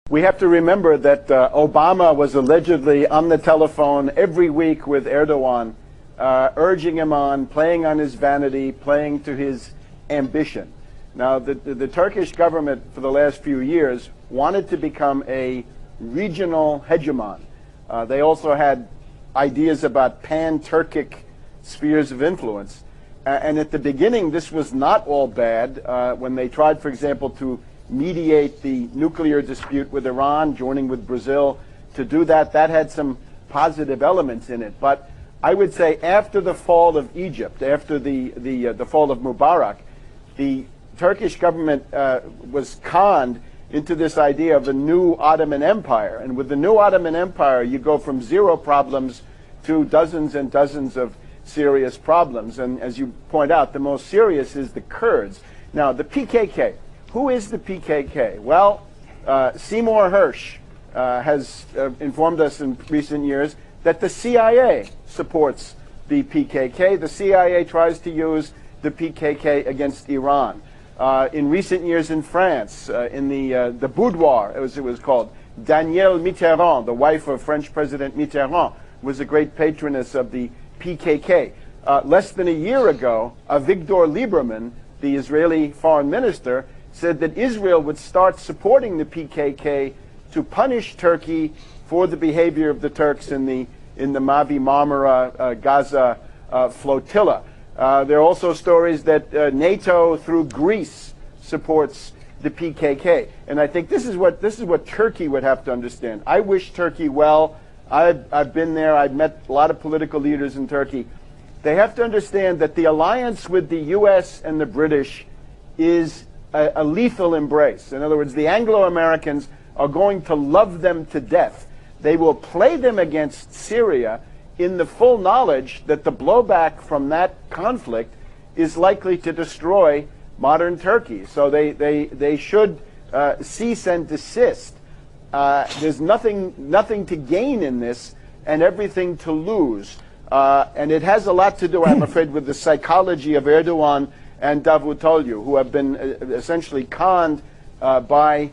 We have to remember that Obama was allegedly on the telephone every week with Erdogan, urging him on, playing on his vanity, playing to his ambition. Now, the Turkish government for the last few years wanted to become a regional hegemon. They also had ideas about pan-Turkic spheres of influence. And at the beginning, this was not all bad. When they tried, for example, to mediate the nuclear dispute with Iran, joining with Brazil, to do that, that had some positive elements in it. But I would say after the fall of Egypt, after the fall of Mubarak, the Turkish government was conned into this idea of a new Ottoman Empire. And with the new Ottoman Empire, you go from zero problems to dozens and dozens of serious problems. And as you point out, the most serious is the Kurds. Now, the PKK. Who is the PKK? Well, Seymour Hersh has informed us in recent years that the CIA supports the PKK. The CIA tries to use the PKK against Iran. In recent years in France, in the boudoir, as it was called, Danielle Mitterrand, the wife of French President Mitterrand, was a great patroness of the PKK. Less than a year ago, Avigdor Lieberman, the Israeli foreign minister, said that Israel would start supporting the PKK to punish Turkey for the behavior of the Turks in the Mavi Marmara Gaza flotilla. There are also stories that NATO through Greece supports the PKK, and I think this is what Turkey would have to understand. I wish Turkey well. I've been there. I've met a lot of political leaders in Turkey. They have to understand that the alliance with the U.S. and the British is a lethal embrace. In other words, the Anglo-Americans are going to love them to death. They will play them against Syria in the full knowledge that the blowback from that conflict is likely to destroy modern Turkey. So they should cease and desist. There's nothing to gain in this and everything to lose. And it has a lot to do, I'm afraid, with the psychology of Erdogan and Davutoglu, who have been essentially conned by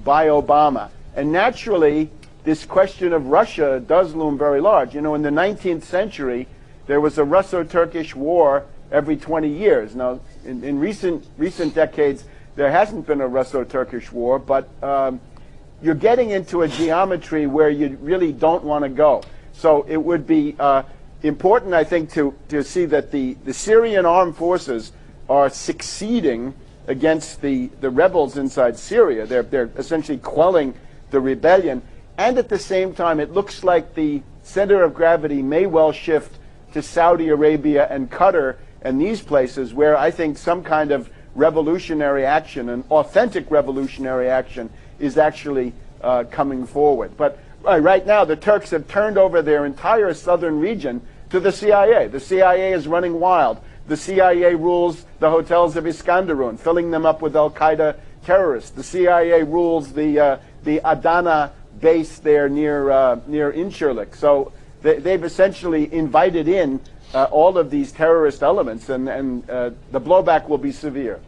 Obama. And naturally, this question of Russia does loom very large. You know, in the 19th century, there was a Russo-Turkish war every 20 years. Now, in recent decades, there hasn't been a Russo-Turkish war, but you're getting into a geometry where you really don't want to go. So it would be important, I think, to see that the Syrian armed forces are succeeding against the rebels inside Syria. They're essentially quelling the rebellion. And at the same time, it looks like the center of gravity may well shift to Saudi Arabia and Qatar and these places where I think some kind of revolutionary action, an authentic revolutionary action, is actually coming forward. But right now, the Turks have turned over their entire southern region to the CIA. The CIA is running wild. The CIA rules the hotels of Iskandarun, filling them up with al-Qaeda terrorists. The CIA rules the Adana base there near Incirlik. So they've essentially invited in all of these terrorist elements, and the blowback will be severe.